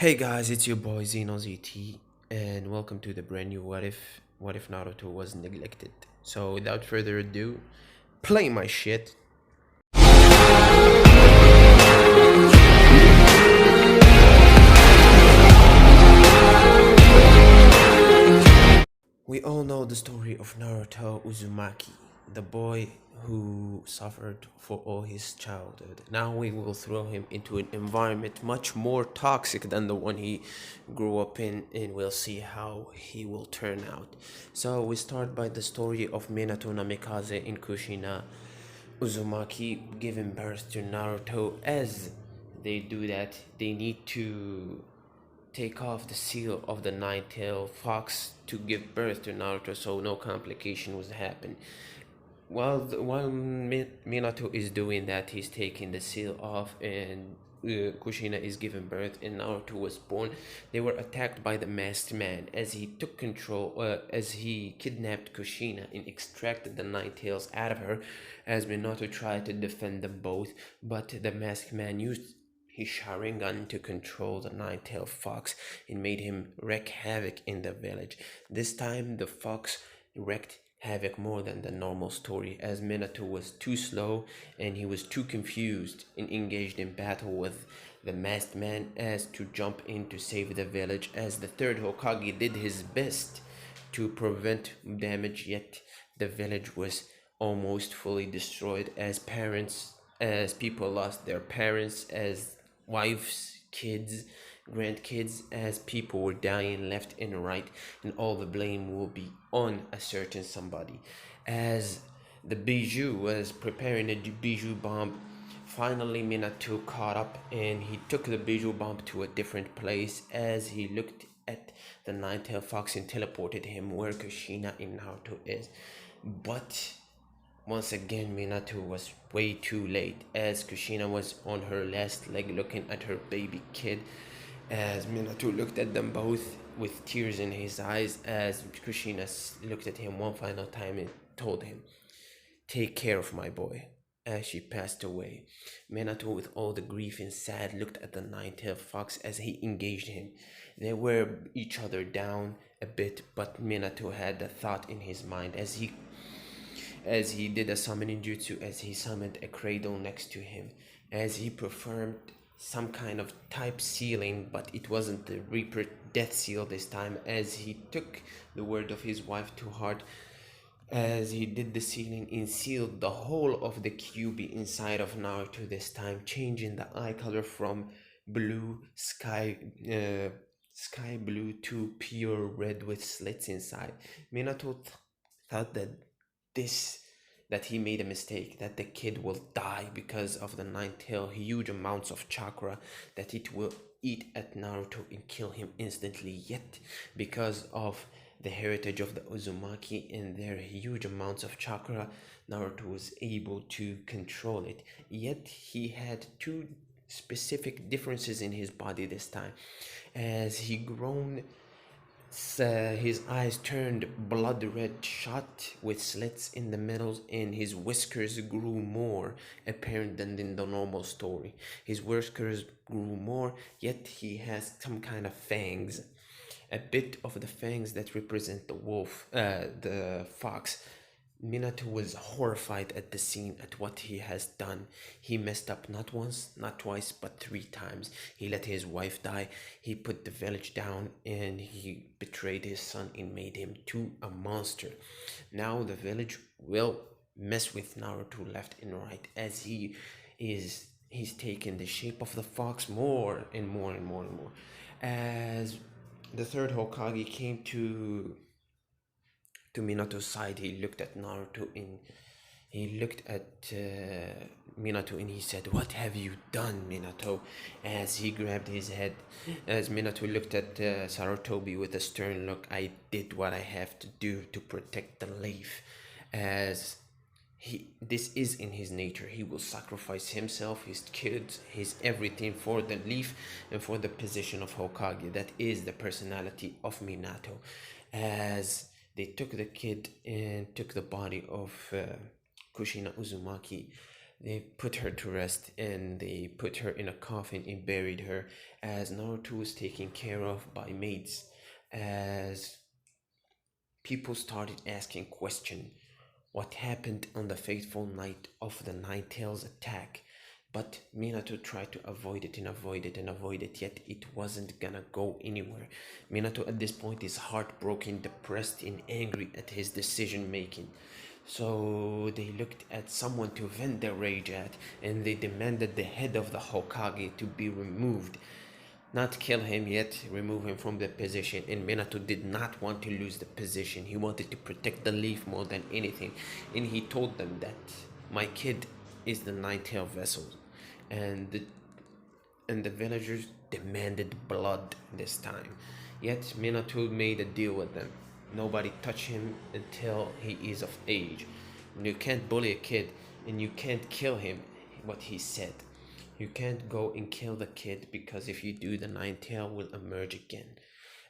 Hey guys, it's your boy ZT, and welcome to the brand new What if Naruto was neglected. So without further ado, play my shit. We all know the story of Naruto Uzumaki, the boy who suffered for all his childhood. Now we will throw him into an environment much more toxic than the one he grew up in, and we'll see how he will turn out. So we start by the story of Minato Namikaze in Kushina Uzumaki giving birth to Naruto. As they do that, they need to take off the seal of the nine-tailed fox to give birth to Naruto, so no complication was happen. While Minato is doing that, he's taking the seal off, and Kushina is giving birth, and Naruto was born. They were attacked by the masked man as he took control, as he kidnapped Kushina and extracted the nine tails out of her. As Minato tried to defend them both, but the masked man used his Sharingan to control the nine-tailed fox and made him wreak havoc in the village. This time, the fox wreaked havoc more than the normal story, as Minato was too slow and he was too confused and engaged in battle with the masked man as to jump in to save the village, as the third Hokage did his best to prevent damage, yet the village was almost fully destroyed as people lost their parents, as wives, kids, grandkids, as people were dying left and right, and all the blame will be on a certain somebody. As the Bijou was preparing a Bijou bomb, finally Minato caught up and he took the Bijou bomb to a different place as he looked at the nine-tailed fox and teleported him where Kushina and Naruto is. But once again, Minato was way too late, as Kushina was on her last leg looking at her baby kid, as Minato looked at them both with tears in his eyes, as Kushina looked at him one final time and told him, "Take care of my boy." As she passed away, Minato, with all the grief and sad, looked at the nine-tailed fox as he engaged him. They were each other down a bit, but Minato had the thought in his mind as he did a summoning jutsu, as he summoned a cradle next to him, as he performed some kind of type sealing, but it wasn't the Reaper death seal this time, as he took the word of his wife to heart, as he did the sealing and sealed the whole of the Kyuubi inside of Naruto this time, changing the eye color from blue sky blue to pure red with slits inside. Minato thought this that he made a mistake, that the kid will die because of the nine tail huge amounts of chakra, that it will eat at Naruto and kill him instantly. Yet because of the heritage of the Uzumaki and their huge amounts of chakra, Naruto was able to control it. Yet he had two specific differences in his body this time. As he grown, his eyes turned blood red shot with slits in the middle, and his whiskers grew more apparent than in the normal story. His whiskers grew more, yet he has some kind of fangs, a bit of the fangs that represent the wolf, the fox. Minato was horrified at the scene, at what he has done. He messed up not once, not twice, but three times. He let his wife die, he put the village down, and he betrayed his son and made him to a monster. Now the village will mess with Naruto left and right, as he's taken the shape of the fox more and more and more and more. As the third Hokage came to Minato's side, he looked at Naruto and he looked at Minato and he said, "What have you done, Minato?" As he grabbed his head, as Minato looked at Sarutobi with a stern look, "I did what I have to do to protect the leaf." As this is in his nature. He will sacrifice himself, his kids, his everything for the leaf and for the position of Hokage. That is the personality of Minato. As they took the kid and took the body of Kushina Uzumaki, They put her to rest and they put her in a coffin and buried her as Naruto was taken care of by maids. As people started asking questions, what happened on the fateful night of the Nine Tails attack? But Minato tried to avoid it and avoid it and avoid it, yet it wasn't gonna go anywhere. Minato at this point is heartbroken, depressed, and angry at his decision making. So they looked at someone to vent their rage at, and they demanded the head of the Hokage to be removed. Not kill him yet, remove him from the position. And Minato did not want to lose the position. He wanted to protect the leaf more than anything. And he told them that my kid is the nine-tailed vessel. And the villagers demanded blood this time. Yet Minato made a deal with them. Nobody touch him until he is of age. You can't bully a kid and you can't kill him, what he said. You can't go and kill the kid because if you do, the nine tail will emerge again.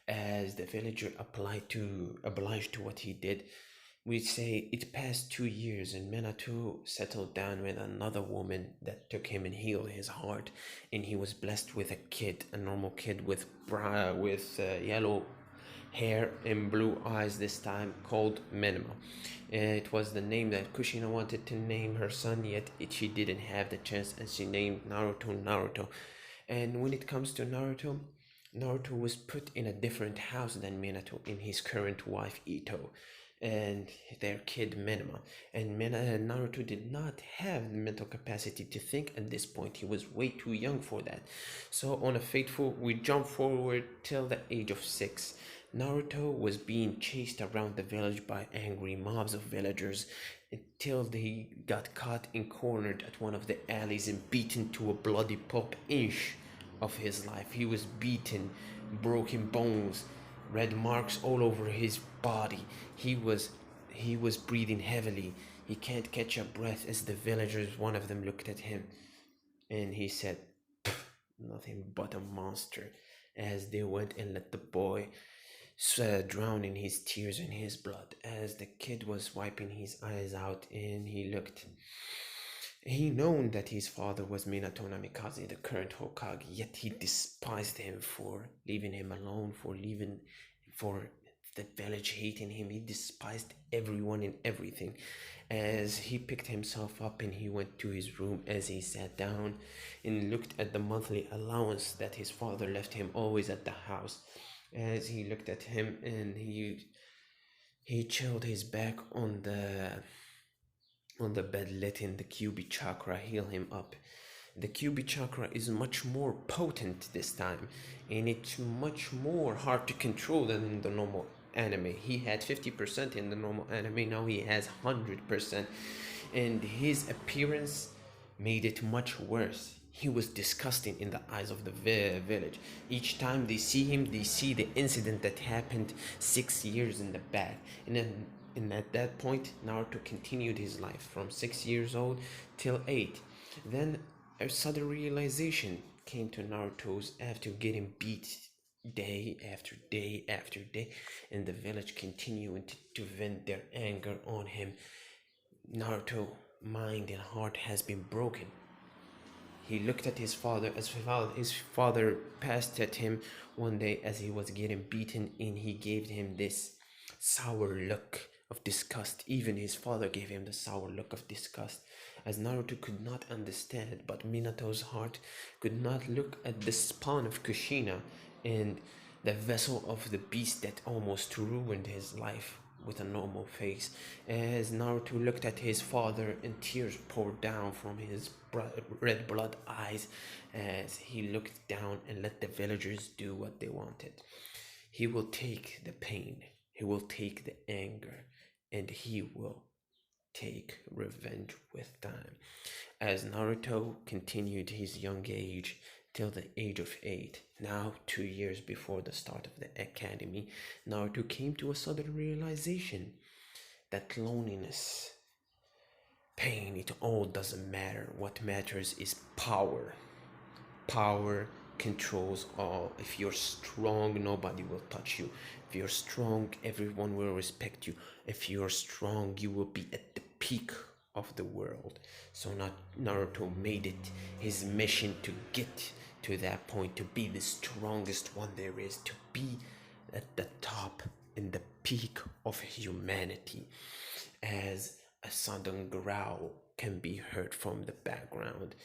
As the villager obliged to what he did, we say it passed 2 years and Minato settled down with another woman that took him and healed his heart, and he was blessed with a kid, a normal kid with yellow hair and blue eyes this time, called Minima. It was the name that Kushina wanted to name her son, yet she didn't have the chance, and she named Naruto. And when it comes to Naruto was put in a different house than Minato in his current wife Ito and their kid Minima. And Naruto did not have the mental capacity to think at this point. He was way too young for that. So on a fateful, we jump forward till the age of 6. Naruto was being chased around the village by angry mobs of villagers until they got caught and cornered at one of the alleys and beaten to a bloody pulp inch of his life. He was beaten, broken bones, red marks all over his body. He was breathing heavily. He can't catch a breath as the villagers, one of them looked at him and he said, nothing but a monster, as they went and let the boy drown in his tears and his blood. As the kid was wiping his eyes out and he known that his father was Minato Namikaze, the current Hokage, yet he despised him for leaving him alone, for the village hating him. He despised everyone and everything. As he picked himself up and he went to his room, as he sat down and looked at the monthly allowance that his father left him always at the house. As he looked at him and he chilled his back on the bed, letting the Kyubi chakra heal him up. The Kyubi chakra is much more potent this time, and it's much more hard to control than in the normal anime. He had 50% in the normal anime, now he has 100%, and his appearance made it much worse. He was disgusting in the eyes of the village. Each time they see him, they see the incident that happened 6 years in the back. And at that point, Naruto continued his life from 6 years old till 8. Then a sudden realization came to Naruto's after getting beat day after day after day, and the village continued to vent their anger on him. Naruto mind and heart has been broken. He looked at his father as his father passed at him one day as he was getting beaten, and he gave him this sour look of disgust. Even his father gave him the sour look of disgust, as Naruto could not understand it, but Minato's heart could not look at the spawn of Kushina and the vessel of the beast that almost ruined his life with a normal face. As Naruto looked at his father and tears poured down from his red blood eyes as he looked down and let the villagers do what they wanted. He will take the pain, he will take the anger, and he will take revenge with time. As Naruto continued his young age till the age of 8, now 2 years before the start of the academy, Naruto came to a sudden realization that loneliness, pain, it all doesn't matter. What matters is power. Power controls all. If you're strong, nobody will touch you. If you're strong, everyone will respect you. If you're strong, you will be at the peak of the world. So not Naruto made it his mission to get to that point, to be the strongest one there is, to be at the top in the peak of humanity. As a sudden growl can be heard from the background,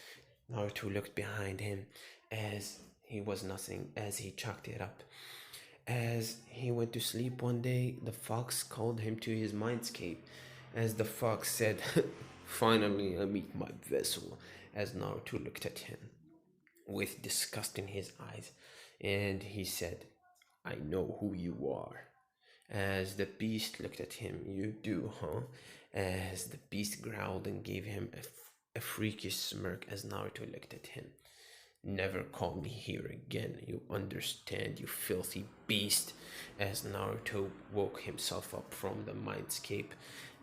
Naruto looked behind him as he was nothing, as he chalked it up. As he went to sleep one day, the fox called him to his mindscape. As the fox said, "Finally, I meet my vessel." As Naruto looked at him with disgust in his eyes, and he said, "I know who you are." As the beast looked at him, "You do, huh?" As the beast growled and gave him a freakish smirk as Naruto looked at him. "Never call me here again, you understand, you filthy beast." As Naruto woke himself up from the mindscape,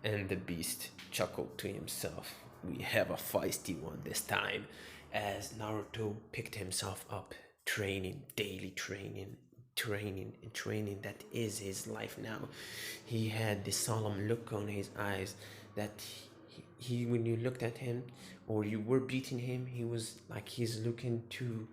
and the beast chuckled to himself, "We have a feisty one this time." As Naruto picked himself up, training, daily training and training, that is his life now. He had this solemn look on his eyes that he when you looked at him or you were beating him, he was like he's looking to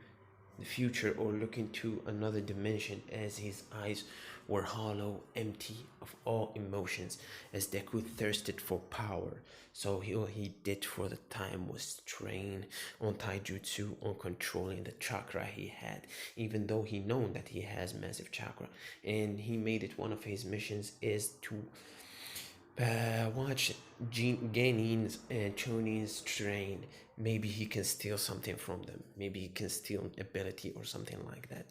the future or looking to another dimension, as his eyes were hollow, empty of all emotions, as Deku thirsted for power. So all he did for the time was train on taijutsu, on controlling the chakra he had, even though he known that he has massive chakra. And he made it one of his missions is to watch Genin's and Chonin's train. Maybe he can steal something from them. Maybe he can steal an ability or something like that.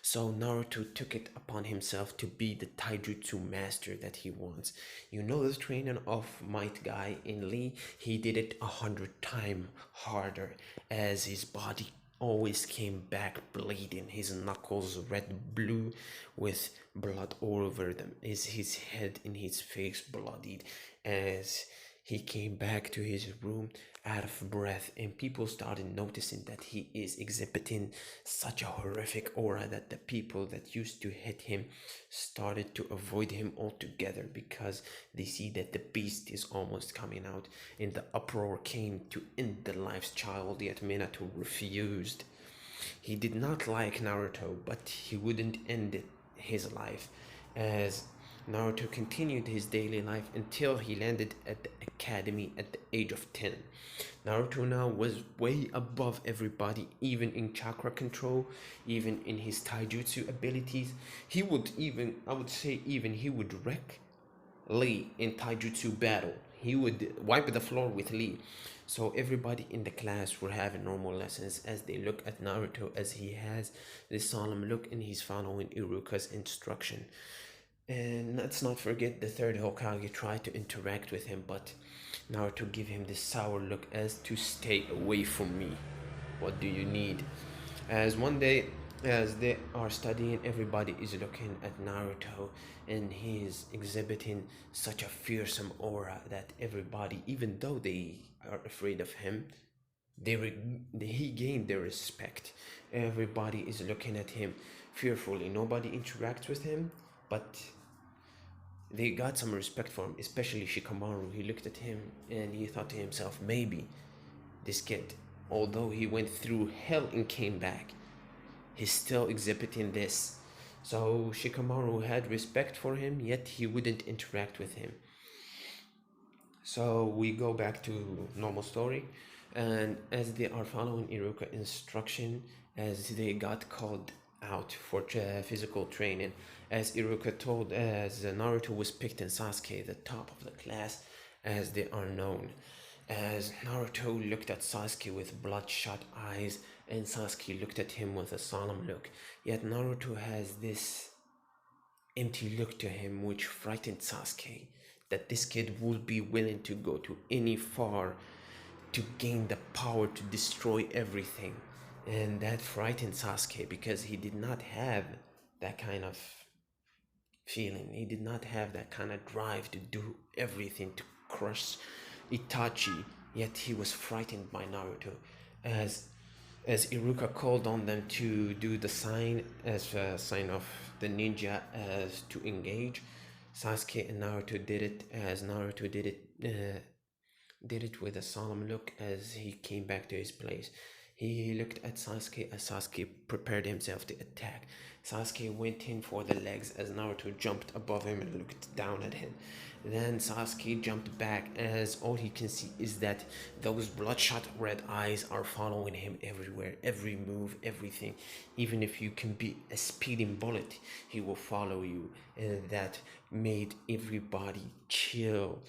So Naruto took it upon himself to be the taijutsu master that he wants. You know the training of Might Guy in Lee? He did it 100 times harder, as his body always came back bleeding, his knuckles red blue with blood all over them, is his head and his face bloodied, as he came back to his room out of breath, and people started noticing that he is exhibiting such a horrific aura that the people that used to hit him started to avoid him altogether, because they see that the beast is almost coming out. And the uproar came to end the life's child, yet Minato refused. He did not like Naruto, but he wouldn't end his life, as Naruto continued his daily life until he landed at the academy at the age of 10. Naruto now was way above everybody, even in chakra control, even in his taijutsu abilities. He would even, I would say, even he would wreck Lee in taijutsu battle. He would wipe the floor with Lee. So everybody in the class were having normal lessons as they look at Naruto, as he has this solemn look and he's following Iruka's instruction. And let's not forget the third Hokage tried to interact with him, but Naruto gave him this sour look as to stay away from me. What do you need? As one day, as they are studying, everybody is looking at Naruto, and he is exhibiting such a fearsome aura that everybody, even though they are afraid of him, he gained their respect. Everybody is looking at him fearfully. Nobody interacts with him, but they got some respect for him, especially Shikamaru. He looked at him and he thought to himself, maybe this kid, although he went through hell and came back, he's still exhibiting this. So Shikamaru had respect for him, yet he wouldn't interact with him. So we go back to normal story, and as they are following Iruka instruction, as they got called out for physical training, as Iruka told, as Naruto was picked in Sasuke, the top of the class, as they are known. As Naruto looked at Sasuke with bloodshot eyes, and Sasuke looked at him with a solemn look. Yet Naruto has this empty look to him which frightened Sasuke, that this kid would be willing to go to any far to gain the power to destroy everything. And that frightened Sasuke because he did not have that kind of feeling. He did not have that kind of drive to do everything to crush Itachi, yet he was frightened by Naruto. As as Iruka called on them to do the sign as a sign of the ninja as to engage, Sasuke and Naruto did it as Naruto did it did it with a solemn look as he came back to his place. He looked at Sasuke as Sasuke prepared himself to attack. Sasuke went in for the legs as Naruto jumped above him and looked down at him. Then Sasuke jumped back as all he can see is that those bloodshot red eyes are following him everywhere, every move, everything. Even if you can be a speeding bullet, he will follow you. And that made everybody chill,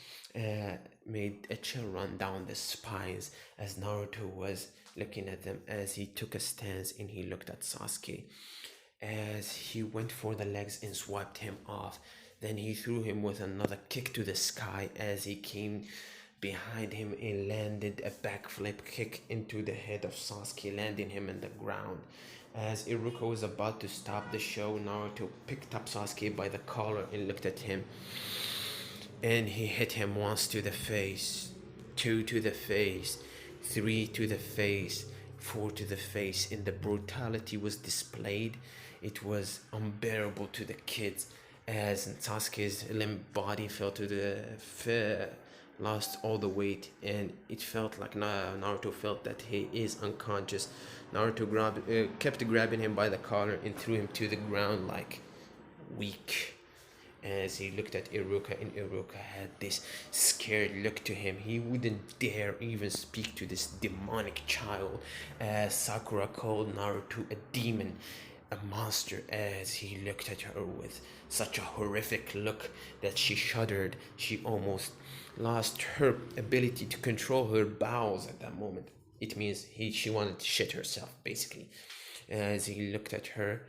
made a chill run down the spines as Naruto was looking at them as he took a stance and he looked at Sasuke as he went for the legs and swiped him off. Then he threw him with another kick to the sky as he came behind him and landed a backflip kick into the head of Sasuke, landing him in the ground. As Iruka was about to stop the show, Naruto picked up Sasuke by the collar and looked at him. And he hit him once to the face, two to the face, three to the face, four to the face, and the brutality was displayed. It was unbearable to the kids as Sasuke's limp body fell to the lost all the weight, and it felt like Naruto felt that he is unconscious. Naruto kept grabbing him by the collar and threw him to the ground like weak as he looked at Iruka, and Iruka had this scared look to him. He wouldn't dare even speak to this demonic child, as Sakura called Naruto a demon, a monster, as he looked at her with such a horrific look that she shuddered. She almost lost her ability to control her bowels at that moment. It means she wanted to shit herself, basically. As he looked at her,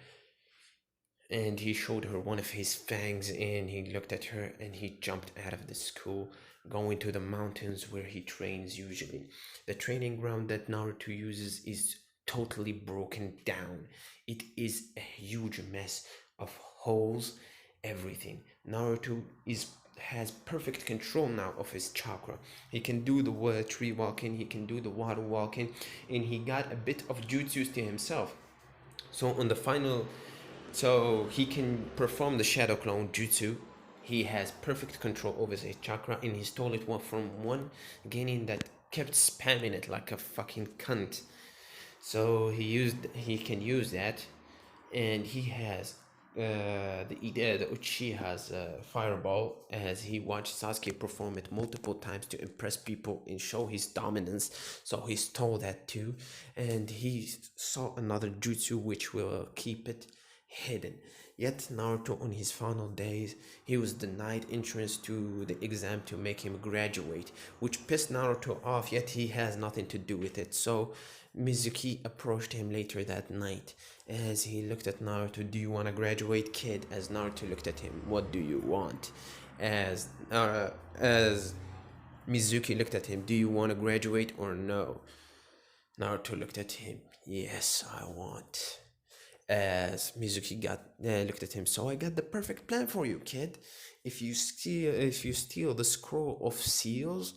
and he showed her one of his fangs, and he looked at her and he jumped out of the school, going to the mountains where he trains usually. The training ground that Naruto uses is totally broken down. It is a huge mess of holes, everything. Naruto has perfect control now of his chakra. He can do the tree walking, he can do the water walking, and he got a bit of jutsu to himself. So on the final, so he can perform the shadow clone jutsu. He has perfect control over his chakra, and he stole it from one genin that kept spamming it like a fucking cunt. So he can use that, and he has the Uchiha's fireball, as he watched Sasuke perform it multiple times to impress people and show his dominance. So he stole that too, and he saw another jutsu which will keep it hidden. Yet Naruto, on his final days, he was denied entrance to the exam to make him graduate, which pissed Naruto off, yet he has nothing to do with it. So Mizuki approached him later that night as he looked at Naruto. Do you want to graduate, kid? As Naruto looked at him, what do you want? As Mizuki looked at him, do you want to graduate or no? Naruto looked at him, yes, I want. As Mizuki looked at him, so I got the perfect plan for you, kid. If you steal the scroll of seals,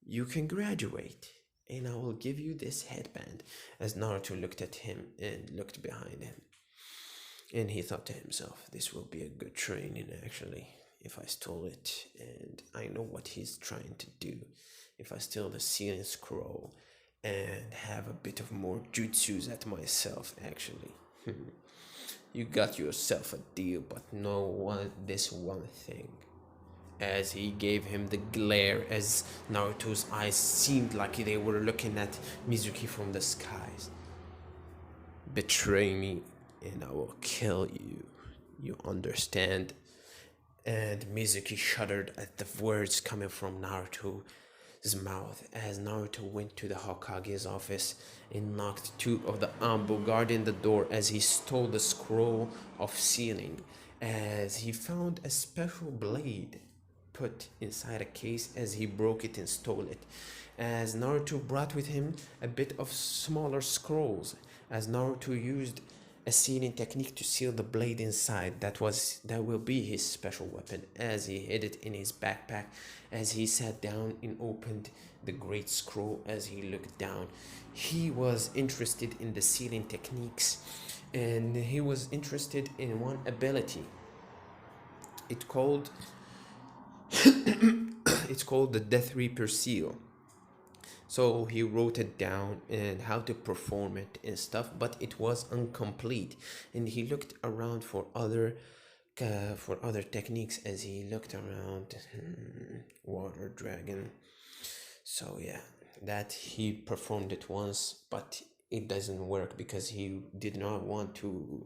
you can graduate, and I will give you this headband. As Naruto looked at him and looked behind him, and he thought to himself, this will be a good training actually, if I stole it, and I know what he's trying to do. If I steal the sealing scroll and have a bit of more jutsus at myself, actually. You got yourself a deal, but this one thing. As he gave him the glare, as Naruto's eyes seemed like they were looking at Mizuki from the skies. Betray me, and I will kill you. You understand? And Mizuki shuddered at the words coming from Naruto's mouth as Naruto went to the Hokage's office and knocked two of the Anbu guarding the door as he stole the scroll of sealing, as he found a special blade put inside a case as he broke it and stole it. As Naruto brought with him a bit of smaller scrolls, as Naruto used a sealing technique to seal the blade inside. That will be his special weapon, as he hid it in his backpack. As he sat down and opened the great scroll, as he looked down, he was interested in the sealing techniques, and he was interested in one ability. It it's called the Death Reaper seal. So he wrote it down and how to perform it and stuff, but it was incomplete. And he looked around for other techniques as he looked around. Water dragon. So yeah, that he performed it once, but it doesn't work because he did not want to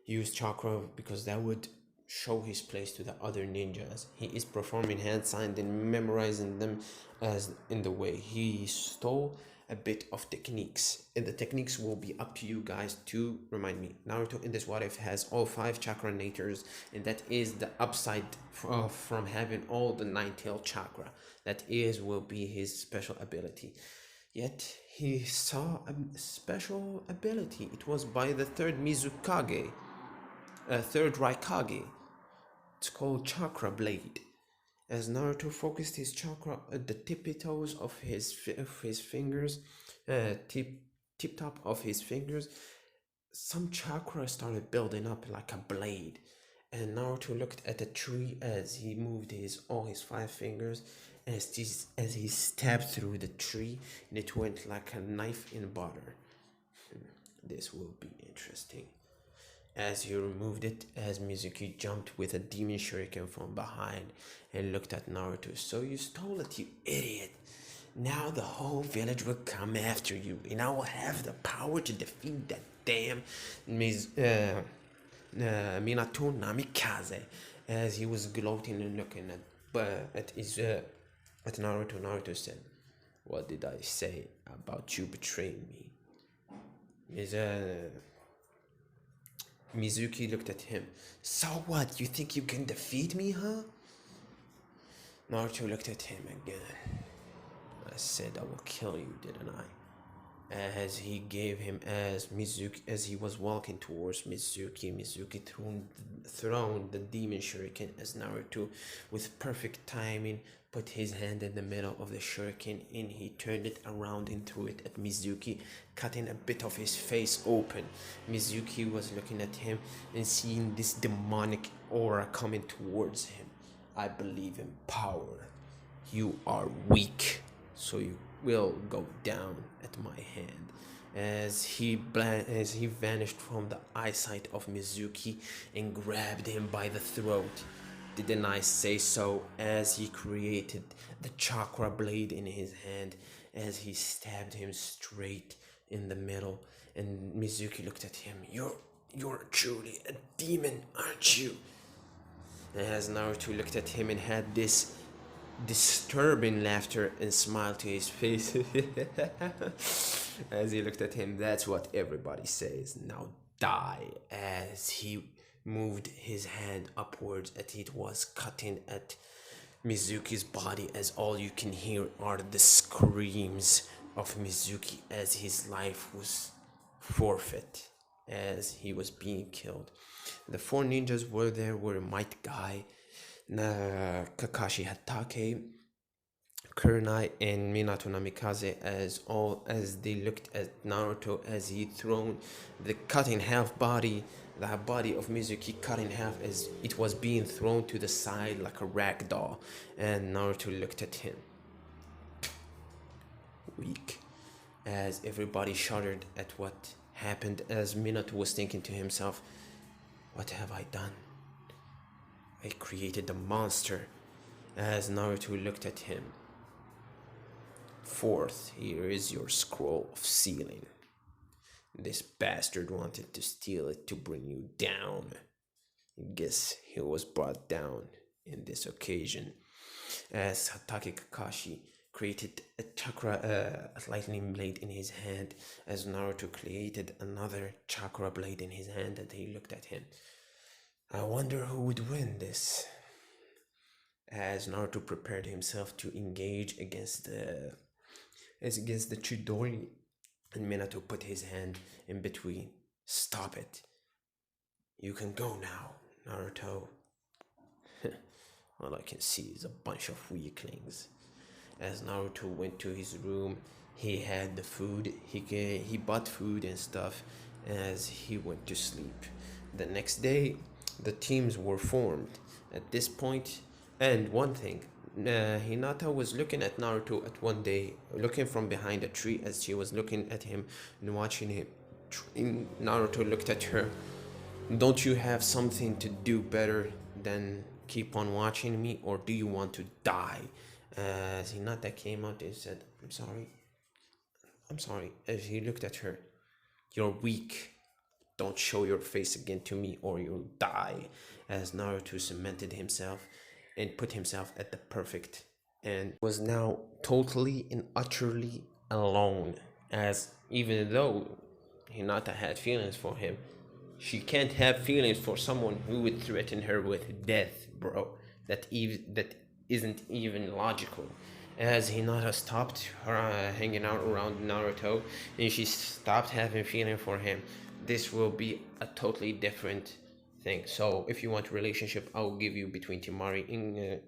use chakra because that would show his place to the other ninjas. He is performing hand signs and memorizing them as in the way. He stole a bit of techniques, and the techniques will be up to you guys to remind me. Naruto in this what if has all 5 chakra nators, and that is the upside from having all the 9 tail chakra. That is will be his special ability. Yet he saw a special ability. It was by the third Mizukage, third Raikage. It's called Chakra Blade. As Naruto focused his chakra at the tippy toes of his fingers, tip top of his fingers, some chakra started building up like a blade. And Naruto looked at the tree as he moved all his 5 fingers, as he stabbed through the tree, and it went like a knife in butter. This will be interesting. As he removed it, as Mizuki jumped with a demon shuriken from behind and looked at Naruto. So you stole it, you idiot. Now the whole village will come after you, and I will have the power to defeat that damn Minato Namikaze. As he was gloating and looking at Naruto, Naruto said, "What did I say about you betraying me?" Mizuki looked at him. "So what? You think you can defeat me, huh?" Naruto looked at him again. "I said I will kill you, didn't I?" As he gave him as he was walking towards Mizuki thrown the demon shuriken as Naruto, with perfect timing, put his hand in the middle of the shuriken and he turned it around and threw it at Mizuki, cutting a bit of his face open. Mizuki was looking at him and seeing this demonic aura coming towards him. "I believe in power. You are weak, so you will go down at my hand." As he vanished from the eyesight of Mizuki and grabbed him by the throat. "Didn't I say so?" As he created the chakra blade in his hand, as he stabbed him straight in the middle. And Mizuki looked at him. You're truly a demon, aren't you?" As Naruto looked at him and had this disturbing laughter and smiled to his face. As he looked at him, "That's what everybody says. Now die." As he moved his hand upwards, as it was cutting at Mizuki's body, as all you can hear are the screams of Mizuki as his life was forfeit, as he was being killed. The 4 ninjas were Might Guy, Kakashi Hatake, Kurenai, and Minato Namikaze, as they looked at Naruto as he thrown the cut in half body, the body of Mizuki cut in half as it was being thrown to the side like a rag doll. And Naruto looked at him. Weak. As everybody shuddered at what happened, as Minato was thinking to himself, "What have I done? I created a monster." As Naruto looked at him. "Fourth, here is your scroll of sealing. This bastard wanted to steal it to bring you down. I guess he was brought down in this occasion." As Hatake Kakashi created a lightning blade in his hand, as Naruto created another chakra blade in his hand, and he looked at him. "I wonder who would win this." As Naruto prepared himself to engage against the Chidori, and Minato put his hand in between. "Stop it. You can go now, Naruto." All I can see is a bunch of weaklings. As Naruto went to his room, he had the food. He bought food and stuff as he went to sleep. The next day, the teams were formed. At this point, and one thing, Hinata was looking at Naruto at one day, looking from behind a tree as she was looking at him and watching him. Naruto looked at her. Don't you have something to do better than keep on watching me, or do you want to die? As Hinata came out and said, I'm sorry, I'm sorry. As he looked at her, you're weak. Don't show your face again to me or you'll die. As Naruto cemented himself and put himself at the perfect and was now totally and utterly alone. As even though Hinata had feelings for him, she can't have feelings for someone who would threaten her with death, bro. That isn't even logical. As Hinata stopped her hanging out around Naruto, and she stopped having feeling for him, this will be a totally different thing. So, if you want a relationship, I'll give you between Timari and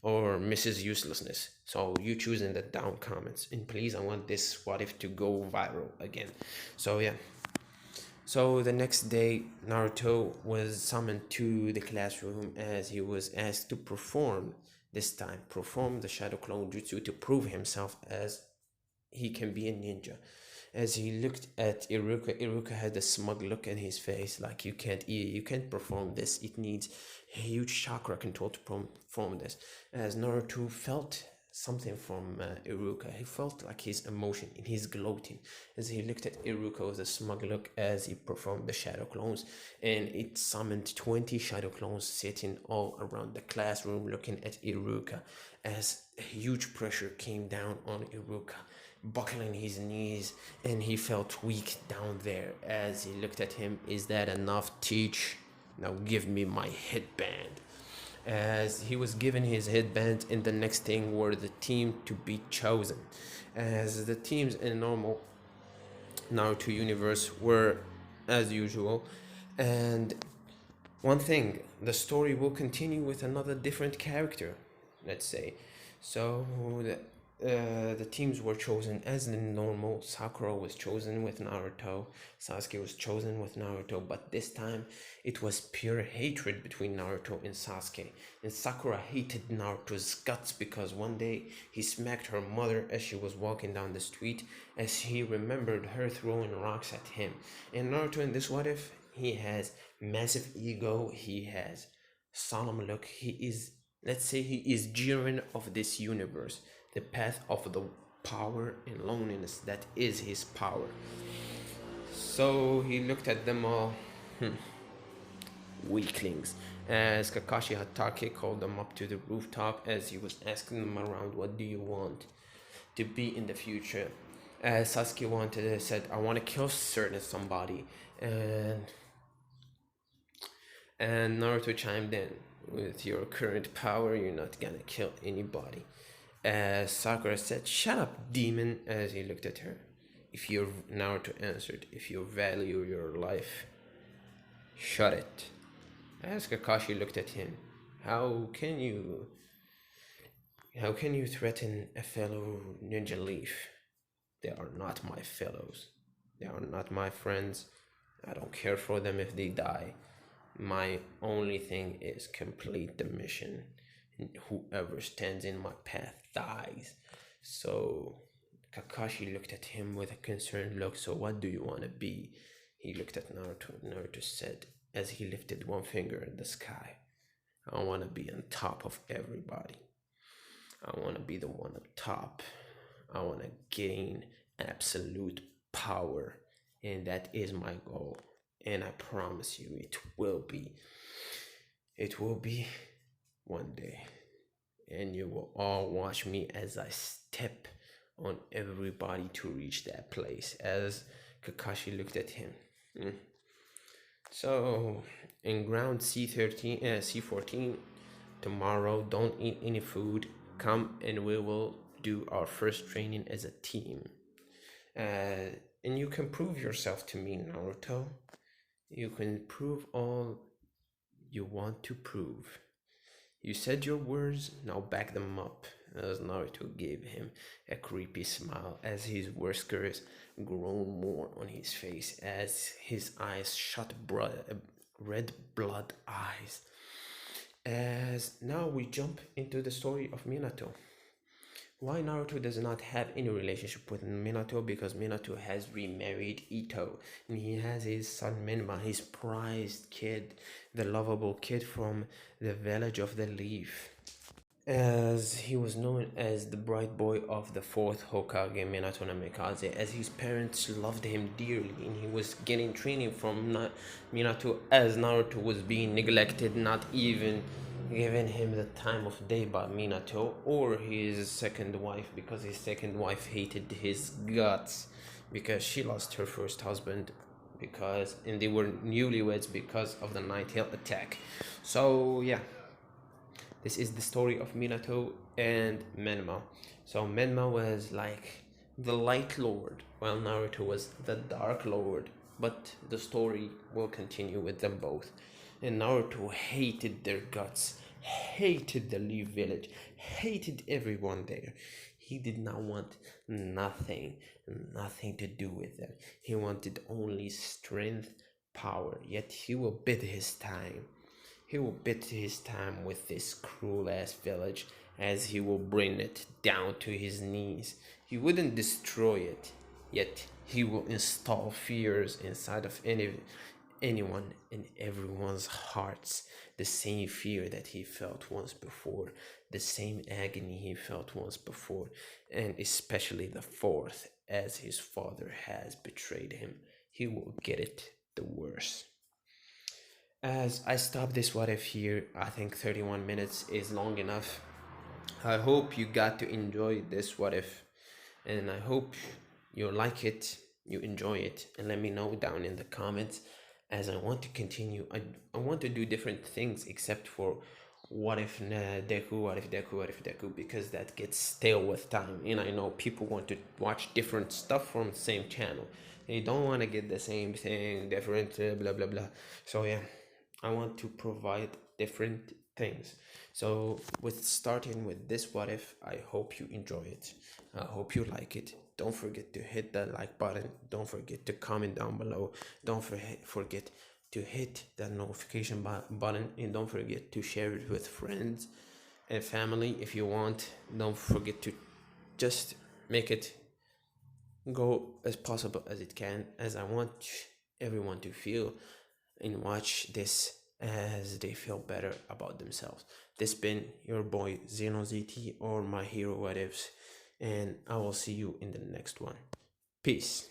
or Mrs. Uselessness. So you choose in the down comments, and please, I want this what if to go viral again. So yeah. So the next day, Naruto was summoned to the classroom as he was asked to perform the Shadow Clone Jutsu to prove himself as he can be a ninja. As he looked at Iruka, Iruka had a smug look in his face, like you can't perform this. It needs huge chakra control to perform this. As Naruto felt something from Iruka, he felt like his emotion in his gloating. As he looked at Iruka with a smug look as he performed the shadow clones, and it summoned 20 shadow clones sitting all around the classroom looking at Iruka. As huge pressure came down on Iruka, buckling his knees, and he felt weak down there. As he looked at him, is that enough, teach? Now give me my headband. As he was given his headband, and the next thing were the team to be chosen. As the teams in normal Naruto universe were as usual, and one thing, the story will continue with another different character, let's say. So the teams were chosen as normal. Sakura was chosen with Naruto, Sasuke was chosen with Naruto, but this time it was pure hatred between Naruto and Sasuke. And Sakura hated Naruto's guts because one day he smacked her mother as she was walking down the street, as he remembered her throwing rocks at him. And Naruto in this what if, he has massive ego, he has solemn look, he is, let's say, he is Jiren of this universe, the path of the power and loneliness that is his power. So he looked at them all, weaklings. As Kakashi Hatake called them up to the rooftop as he was asking them around, what do you want to be in the future? As Sasuke said, I want to kill certain somebody. And Naruto chimed in, with your current power, you're not gonna kill anybody. As Sakura said, shut up, demon, as he looked at her. If you Naruto answered, if you value your life, shut it. As Kakashi looked at him, how can you threaten a fellow ninja leaf? They are not my fellows. They are not my friends. I don't care for them if they die. My only thing is complete the mission. Whoever stands in my path dies. So Kakashi looked at him with a concerned look. So what do you want to be? He looked at Naruto. Naruto said, as he lifted one finger in the sky, I want to be on top of everybody. I want to be the one up top. I want to gain absolute power. And that is my goal. And I promise you, it will be. It will be one day. And you will all watch me as I step on everybody to reach that place. As Kakashi looked at him. So, in ground C14, tomorrow, don't eat any food. Come and we will do our first training as a team. And you can prove yourself to me, Naruto. You can prove all you want to prove. You said your words, now back them up. As Naruto gave him a creepy smile as his whiskers grown more on his face, as his eyes shot red blood eyes. As now we jump into the story of Minato. Why Naruto does not have any relationship with Minato? Because Minato has remarried Ito, and he has his son Minma, his prized kid, the lovable kid from the village of the leaf. As he was known as the bright boy of the fourth Hokage, Minato Namikaze, as his parents loved him dearly, and he was getting training from Minato as Naruto was being neglected, not even giving him the time of day by Minato or his second wife, because his second wife hated his guts because she lost her first husband and they were newlyweds because of the Night Hill attack. So yeah, this is the story of Minato and Menma. So Menma was like the Light Lord, while Naruto was the Dark Lord. But the story will continue with them both. And Naruto hated their guts, hated the Leaf Village, hated everyone there. He did not want nothing, nothing to do with them. He wanted only strength, power, yet he will bid his time. He will bid his time with this cruel ass village, as he will bring it down to his knees. He wouldn't destroy it, yet he will install fears inside of anyone and everyone's hearts. The same fear that he felt once before, the same agony he felt once before, and especially the fourth, as his father has betrayed him. He will get it the worst. As I stop this what if here, I think 31 minutes is long enough. I hope you got to enjoy this what if, and I hope you like it, you enjoy it, and let me know down in the comments. As I want to continue, I want to do different things except for what if Deku, what if Deku, what if Deku, because that gets stale with time, and I know people want to watch different stuff from the same channel. They don't want to get the same thing, different blah blah blah. So yeah, I want to provide different things. So with starting with this what if, I hope you enjoy it. I hope you like it. Don't forget to hit that like button. Don't forget to comment down below. Don't forget to hit that notification button, and don't forget to share it with friends and family if you want. Don't forget to just make it go as possible as it can, as I want everyone to feel and watch this as they feel better about themselves. This been your boy Zeno ZT, or my hero what ifs, and I will see you in the next one. Peace.